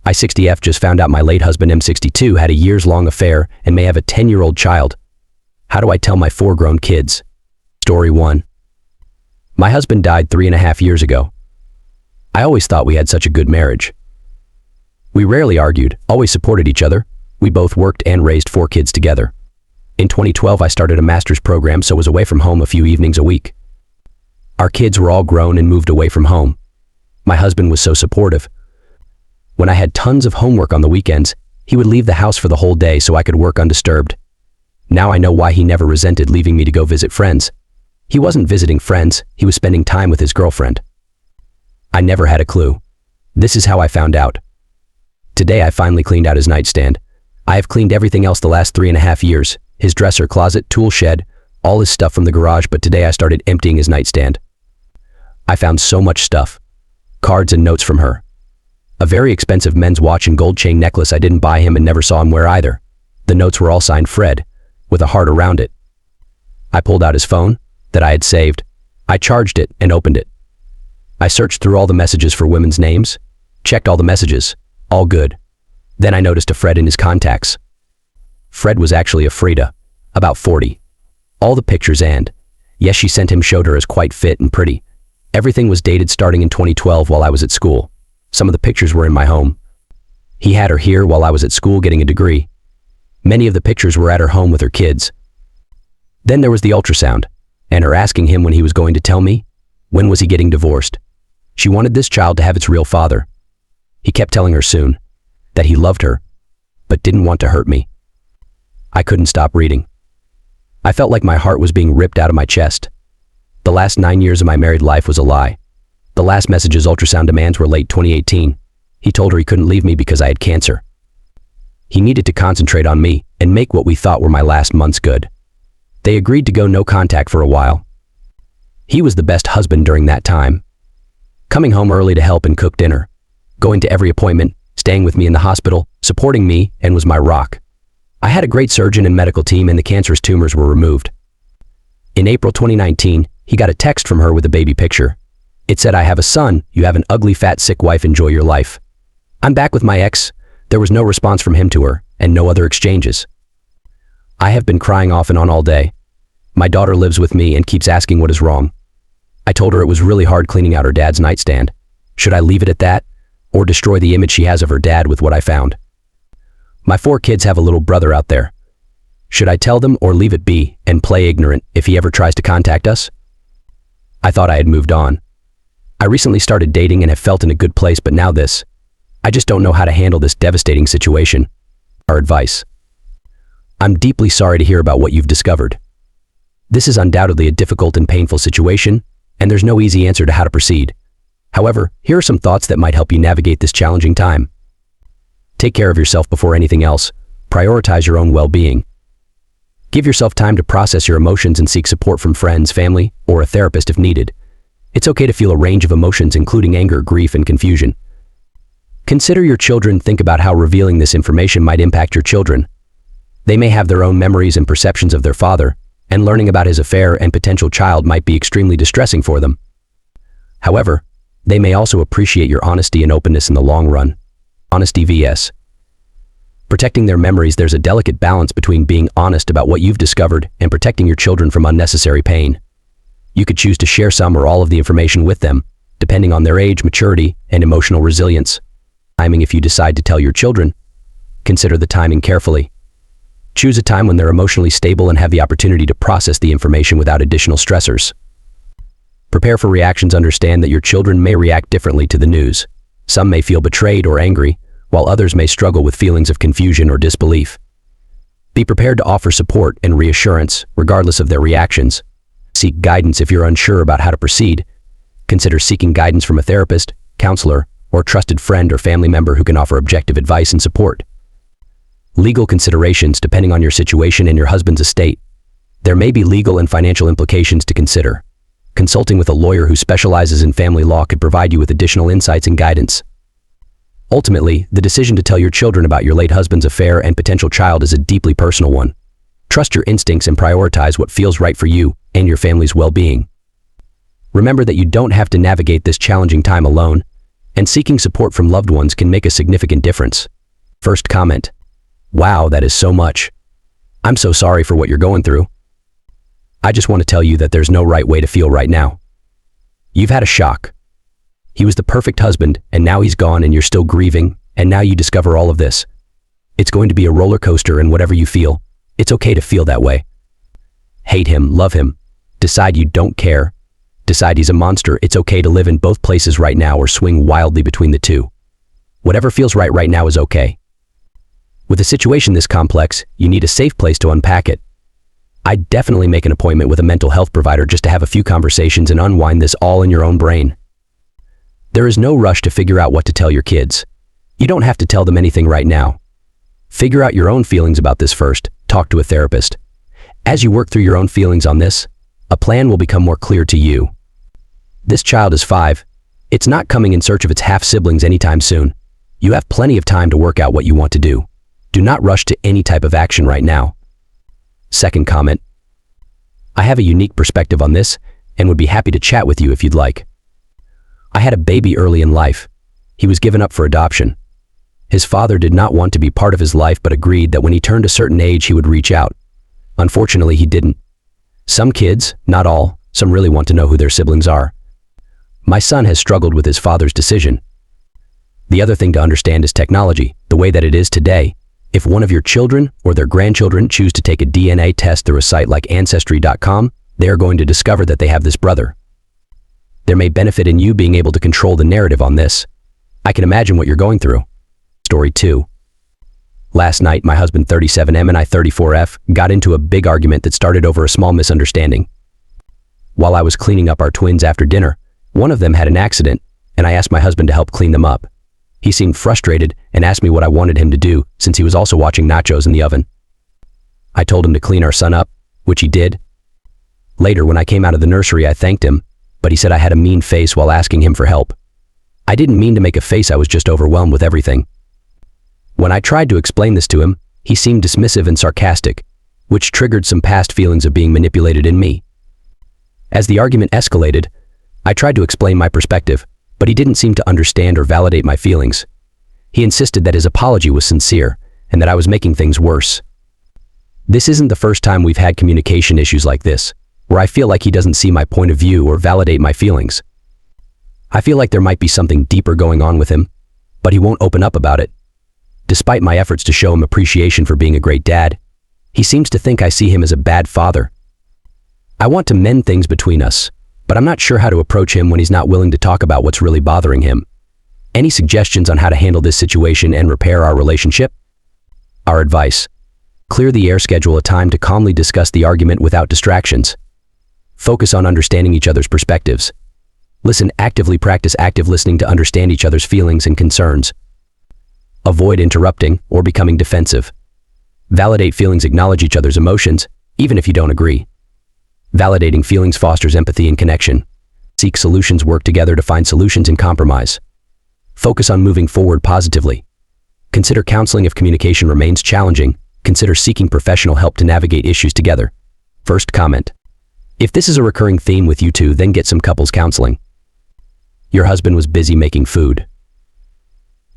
I60F just found out my late husband M62 had a years-long affair and may have a 10-year-old child. How do I tell my 4 grown kids? Story 1. My husband died 3.5 years ago. I always thought we had such a good marriage. We rarely argued, always supported each other. We both worked and raised 4 kids together. In 2012, I started a master's program, so was away from home a few evenings a week. Our kids were all grown and moved away from home. My husband was so supportive. When I had tons of homework on the weekends, he would leave the house for the whole day so I could work undisturbed. Now I know why he never resented leaving me to go visit friends. He wasn't visiting friends, he was spending time with his girlfriend. I never had a clue. This is how I found out. Today I finally cleaned out his nightstand. I have cleaned everything else the last 3.5 years. His dresser, closet, tool shed, all his stuff from the garage, but today I started emptying his nightstand. I found so much stuff. Cards and notes from her. A very expensive men's watch and gold chain necklace I didn't buy him and never saw him wear either. The notes were all signed Fred, with a heart around it. I pulled out his phone, that I had saved. I charged it and opened it. I searched through all the messages for women's names, checked all the messages, all good. Then I noticed a Fred in his contacts. Fred was actually a Frida, about 40. All the pictures and, yes, she sent him showed her as quite fit and pretty. Everything was dated starting in 2012 while I was at school. Some of the pictures were in my home. He had her here while I was at school getting a degree. Many of the pictures were at her home with her kids. Then there was the ultrasound, and her asking him when he was going to tell me, when was he getting divorced. She wanted this child to have its real father. He kept telling her soon, that he loved her, but didn't want to hurt me. I couldn't stop reading. I felt like my heart was being ripped out of my chest. The last 9 years of my married life was a lie. The last message's ultrasound demands were late 2018. He told her he couldn't leave me because I had cancer. He needed to concentrate on me and make what we thought were my last months good. They agreed to go no contact for a while. He was the best husband during that time. Coming home early to help and cook dinner, going to every appointment, staying with me in the hospital, supporting me, and was my rock. I had a great surgeon and medical team, and the cancerous tumors were removed. In April 2019, he got a text from her with a baby picture. It said, "I have a son, you have an ugly, fat, sick wife, enjoy your life." I'm back with my ex. There was no response from him to her, and no other exchanges. I have been crying off and on all day. My daughter lives with me and keeps asking what is wrong. I told her it was really hard cleaning out her dad's nightstand. Should I leave it at that, or destroy the image she has of her dad with what I found? My 4 kids have a little brother out there. Should I tell them or leave it be and play ignorant if he ever tries to contact us? I thought I had moved on. I recently started dating and have felt in a good place, but now this. I just don't know how to handle this devastating situation. Our advice. I'm deeply sorry to hear about what you've discovered. This is undoubtedly a difficult and painful situation, and there's no easy answer to how to proceed. However, here are some thoughts that might help you navigate this challenging time. Take care of yourself before anything else. Prioritize your own well-being. Give yourself time to process your emotions and seek support from friends, family, or a therapist if needed. It's okay to feel a range of emotions, including anger, grief, and confusion. Consider your children. Think about how revealing this information might impact your children. They may have their own memories and perceptions of their father, and learning about his affair and potential child might be extremely distressing for them. However, they may also appreciate your honesty and openness in the long run. Honesty vs. protecting their memories. There's a delicate balance between being honest about what you've discovered and protecting your children from unnecessary pain. You could choose to share some or all of the information with them, depending on their age, maturity, and emotional resilience. Timing. If you decide to tell your children, consider the timing carefully. Choose a time when they're emotionally stable and have the opportunity to process the information without additional stressors. Prepare for reactions. Understand that your children may react differently to the news. Some may feel betrayed or angry, while others may struggle with feelings of confusion or disbelief. Be prepared to offer support and reassurance, regardless of their reactions. Seek guidance. If you're unsure about how to proceed, consider seeking guidance from a therapist, counselor, or trusted friend or family member who can offer objective advice and support. Legal considerations. Depending on your situation and your husband's estate, there may be legal and financial implications to consider. Consulting with a lawyer who specializes in family law could provide you with additional insights and guidance. Ultimately, the decision to tell your children about your late husband's affair and potential child is a deeply personal one. Trust your instincts and prioritize what feels right for you and your family's well-being. Remember that you don't have to navigate this challenging time alone. and seeking support from loved ones can make a significant difference. First comment. Wow, that is so much. I'm so sorry for what you're going through. I just want to tell you that there's no right way to feel right now. You've had a shock. He was the perfect husband, and now he's gone and you're still grieving, and now you discover all of this. It's going to be a roller coaster, and whatever you feel, it's okay to feel that way. Hate him, love him, decide you don't care, decide he's a monster. It's okay to live in both places right now or swing wildly between the two. Whatever feels right now is okay. With a situation this complex, you need a safe place to unpack it. I'd definitely make an appointment with a mental health provider just to have a few conversations and unwind this all in your own brain. There is no rush to figure out what to tell your kids. You don't have to tell them anything right now. Figure out your own feelings about this first. Talk to a therapist. As you work through your own feelings on this, a plan will become more clear to you. This child is 5. It's not coming in search of its half-siblings anytime soon. You have plenty of time to work out what you want to do. Do not rush to any type of action right now. Second comment. I have a unique perspective on this and would be happy to chat with you if you'd like. I had a baby early in life. He was given up for adoption. His father did not want to be part of his life but agreed that when he turned a certain age he would reach out. Unfortunately, he didn't. Some kids, not all, some really want to know who their siblings are. My son has struggled with his father's decision. The other thing to understand is technology, the way that it is today. If one of your children or their grandchildren choose to take a DNA test through a site like Ancestry.com, they are going to discover that they have this brother. There may benefit in you being able to control the narrative on this. I can imagine what you're going through. Story 2. Last night, my husband 37M and I 34F got into a big argument that started over a small misunderstanding. While I was cleaning up our twins after dinner, one of them had an accident, and I asked my husband to help clean them up. He seemed frustrated and asked me what I wanted him to do since he was also watching nachos in the oven. I told him to clean our son up, which he did. Later, when I came out of the nursery, I thanked him, but he said I had a mean face while asking him for help. I didn't mean to make a face, I was just overwhelmed with everything. When I tried to explain this to him, he seemed dismissive and sarcastic, which triggered some past feelings of being manipulated in me. As the argument escalated, I tried to explain my perspective, but he didn't seem to understand or validate my feelings. He insisted that his apology was sincere and that I was making things worse. This isn't the first time we've had communication issues like this, where I feel like he doesn't see my point of view or validate my feelings. I feel like there might be something deeper going on with him, but he won't open up about it. Despite my efforts to show him appreciation for being a great dad, he seems to think I see him as a bad father. I want to mend things between us, but I'm not sure how to approach him when he's not willing to talk about what's really bothering him. Any suggestions on how to handle this situation and repair our relationship? Our advice: clear the air, schedule a time to calmly discuss the argument without distractions. Focus on understanding each other's perspectives. Listen actively, practice active listening to understand each other's feelings and concerns. Avoid interrupting or becoming defensive. Validate feelings, acknowledge each other's emotions, even if you don't agree. Validating feelings fosters empathy and connection. Seek solutions, work together to find solutions and compromise. Focus on moving forward positively. Consider counseling if communication remains challenging. Consider seeking professional help to navigate issues together. First comment. If this is a recurring theme with you two, then get some couples counseling. Your husband was busy making food.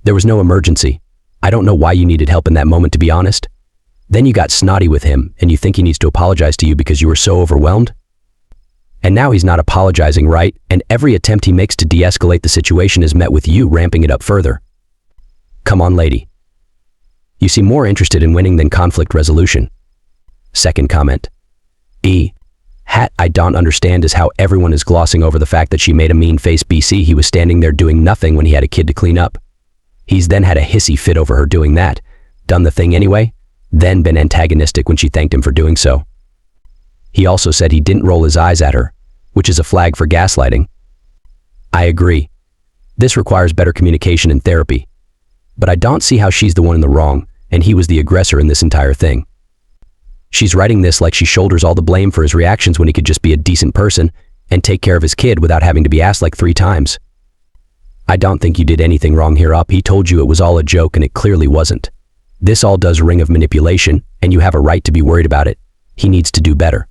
There was no emergency. I don't know why you needed help in that moment, to be honest. Then you got snotty with him and you think he needs to apologize to you because you were so overwhelmed? And now he's not apologizing, right? And every attempt he makes to de-escalate the situation is met with you ramping it up further. Come on, lady. You seem more interested in winning than conflict resolution. Second comment. I don't understand is how everyone is glossing over the fact that she made a mean face. BC, he was standing there doing nothing when he had a kid to clean up. He's then had a hissy fit over her doing that, done the thing anyway, then been antagonistic when she thanked him for doing so. He also said he didn't roll his eyes at her, which is a flag for gaslighting. I agree. This requires better communication and therapy. But I don't see how she's the one in the wrong, and he was the aggressor in this entire thing. She's writing this like she shoulders all the blame for his reactions when he could just be a decent person and take care of his kid without having to be asked like 3 times. I don't think you did anything wrong here. He told you it was all a joke and it clearly wasn't. This all does ring of manipulation, and you have a right to be worried about it. He needs to do better.